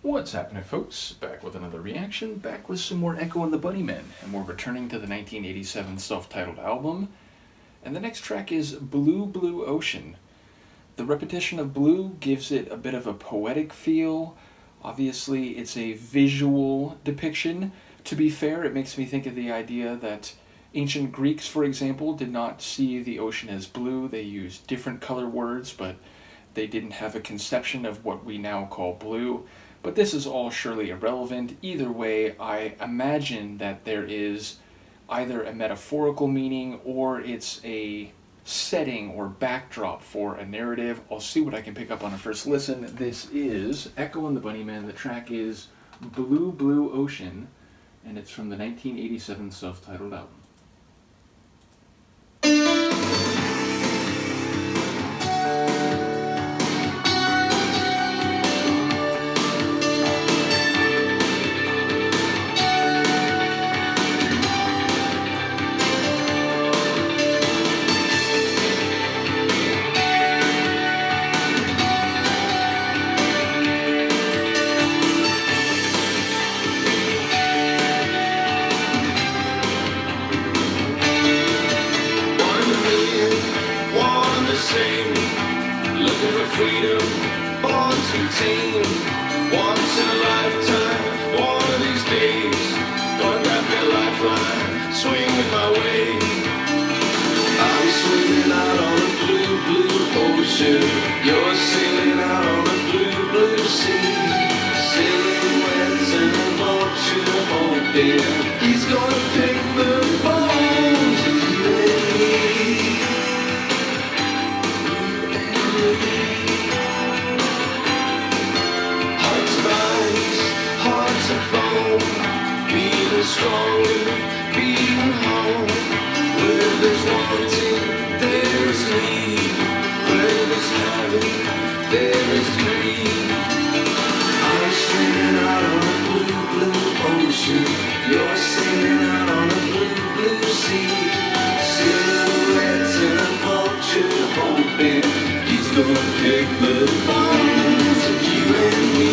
What's happening, folks? Back with another reaction, back with some more Echo and the Bunnymen, and we're returning to the 1987 self-titled album. And the next track is Blue Blue Ocean. The repetition of blue gives it a bit of a poetic feel. Obviously, it's a visual depiction. To be fair, it makes me think of the idea that ancient Greeks, for example, did not see the ocean as blue. They used different color words, but they didn't have a conception of what we now call blue. But this is all surely irrelevant. Either way, I imagine that there is either a metaphorical meaning or it's a setting or backdrop for a narrative. I'll see what I can pick up on a first listen. This is Echo and the Bunnymen. The track is Blue Blue Ocean, and it's from the 1987 self-titled album. Looking for freedom, born to tame. Once in a lifetime, one of these days, gonna grab your lifeline, swinging my way. I'm swimming out on a blue, blue ocean. You're sailing out on a blue, blue sea. Silhouettes and a vulture hoping he's gonna pick the bones of you and me. Being stronger, being home. Where there's wanting, there is need. Where there's having, there is greed. I'm swimming out on a blue, blue ocean. You're sailing out on a blue, blue sea. Silhouettes and a vulture hoping he's gonna pick the bones of you and me.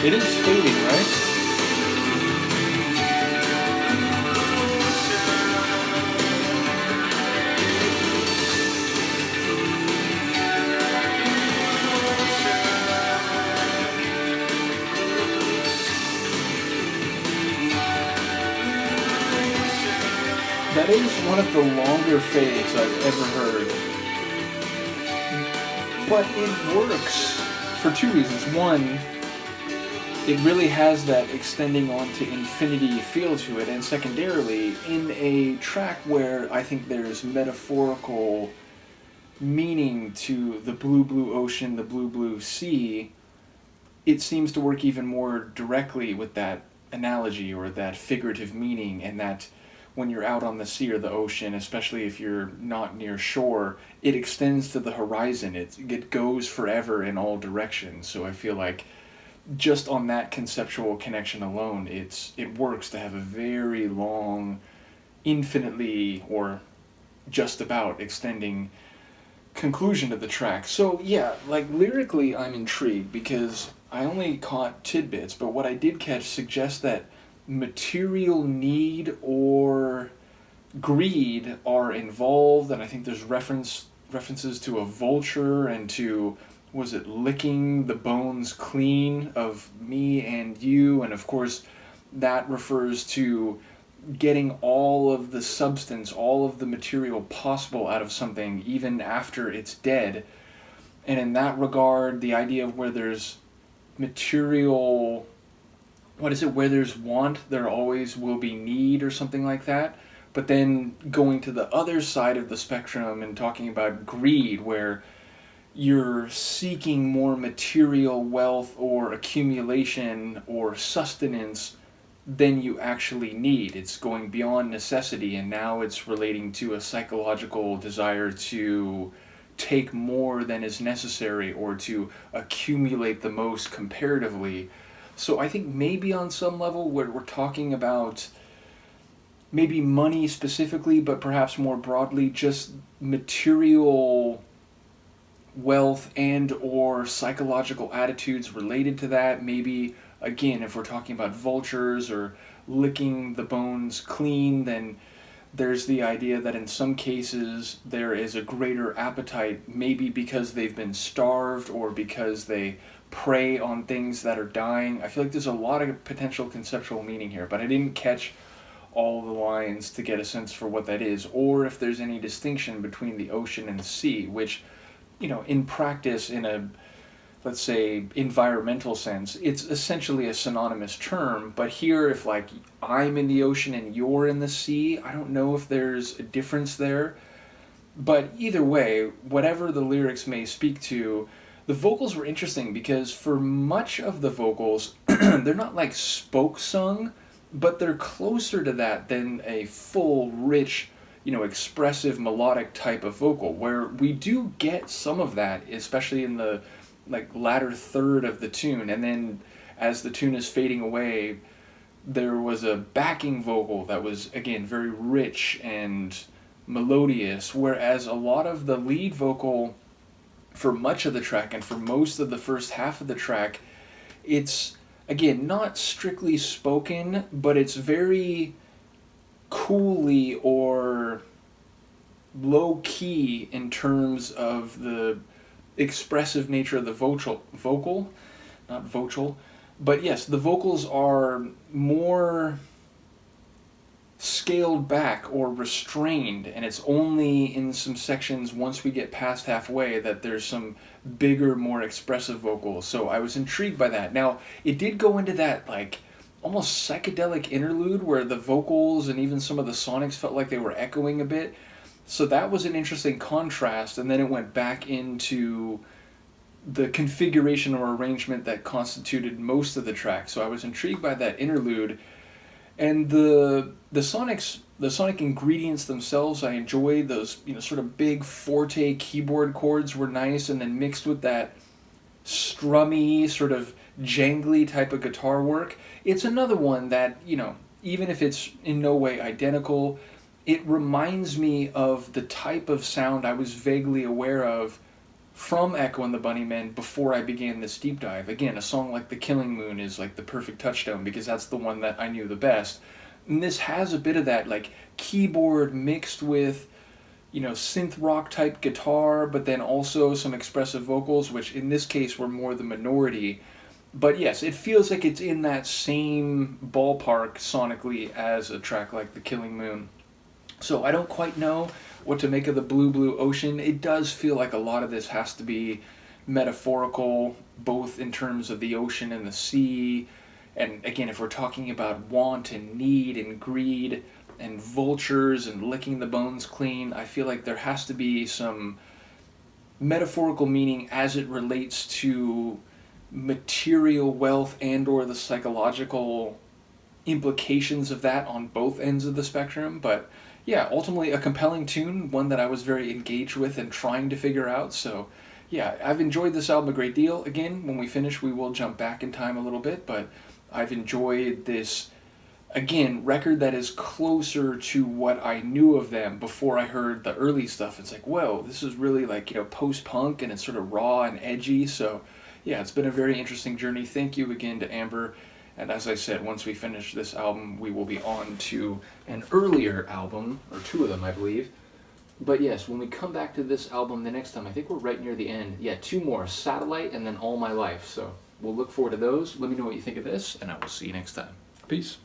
It is fading, right? That is one of the longer fades I've ever heard. But it works for two reasons. One, it really has that extending on to infinity feel to it, and secondarily, in a track where I think there's metaphorical meaning to the blue, blue ocean, the blue, blue sea, it seems to work even more directly with that analogy or that figurative meaning, and that when you're out on the sea or the ocean, especially if you're not near shore, it extends to the horizon. It goes forever in all directions. So I feel like just on that conceptual connection alone, it works to have a very long, infinitely or just about extending conclusion to the track. So yeah, like lyrically I'm intrigued because I only caught tidbits, but what I did catch suggests that material need or greed are involved, and I think there's references to a vulture and to, was it licking the bones clean of me and you, and of course that refers to getting all of the substance, all of the material possible out of something even after it's dead. And in that regard, the idea of where there's material, what is it, where there's want, there always will be need, or something like that. But then going to the other side of the spectrum and talking about greed, where you're seeking more material wealth or accumulation or sustenance than you actually need. It's going beyond necessity, and now it's relating to a psychological desire to take more than is necessary or to accumulate the most comparatively. So I think maybe on some level we're talking about maybe money specifically, but perhaps more broadly just material wealth and or psychological attitudes related to that. Maybe, again, if we're talking about vultures or licking the bones clean, then there's the idea that in some cases there is a greater appetite, maybe because they've been starved or because they prey on things that are dying. I feel like there's a lot of potential conceptual meaning here, but I didn't catch all the lines to get a sense for what that is, or if there's any distinction between the ocean and the sea, which, you know, in practice, in a, let's say, environmental sense, it's essentially a synonymous term. But here, if like I'm in the ocean and you're in the sea, I don't know if there's a difference there. But either way, whatever the lyrics may speak to, the vocals were interesting because for much of the vocals, they're not like spoke sung, but they're closer to that than a full, rich, you know, expressive, melodic type of vocal, where we do get some of that, especially in the like latter third of the tune. And then as the tune is fading away, there was a backing vocal that was, again, very rich and melodious, whereas a lot of the lead vocal for much of the track and for most of the first half of the track, it's, again, not strictly spoken, but it's very coolly or low-key in terms of the expressive nature of the not vocal, but yes, the vocals are more scaled back or restrained, and it's only in some sections once we get past halfway that there's some bigger, more expressive vocals. So I was intrigued by that. Now, it did go into that like almost psychedelic interlude where the vocals and even some of the sonics felt like they were echoing a bit. So that was an interesting contrast, and then it went back into the configuration or arrangement that constituted most of the track. So I was intrigued by that interlude. And the sonic ingredients themselves, I enjoyed those, you know, sort of big forte keyboard chords were nice, and then mixed with that strummy, sort of jangly type of guitar work. It's another one that, you know, even if it's in no way identical, it reminds me of the type of sound I was vaguely aware of from Echo and the Bunnymen before I began this deep dive. Again, a song like The Killing Moon is like the perfect touchstone because that's the one that I knew the best. And this has a bit of that like keyboard mixed with, you know, synth rock type guitar, but then also some expressive vocals, which in this case were more the minority. But yes, it feels like it's in that same ballpark sonically as a track like The Killing Moon. So I don't quite know what to make of the Blue Blue Ocean. It does feel like a lot of this has to be metaphorical, both in terms of the ocean and the sea. And again, if we're talking about want and need and greed and vultures and licking the bones clean, I feel like there has to be some metaphorical meaning as it relates to material wealth and or the psychological implications of that on both ends of the spectrum. But yeah, ultimately a compelling tune, one that I was very engaged with and trying to figure out. So yeah, I've enjoyed this album a great deal. Again, when we finish, we will jump back in time a little bit, but I've enjoyed this, again, record that is closer to what I knew of them before I heard the early stuff. It's like, whoa, this is really like, you know, post-punk and it's sort of raw and edgy. So yeah, it's been a very interesting journey. Thank you again to Amber. And as I said, once we finish this album, we will be on to an earlier album, or two of them, I believe. But yes, when we come back to this album the next time, I think we're right near the end. Yeah, two more, Satellite and then All My Life. So we'll look forward to those. Let me know what you think of this, and I will see you next time. Peace.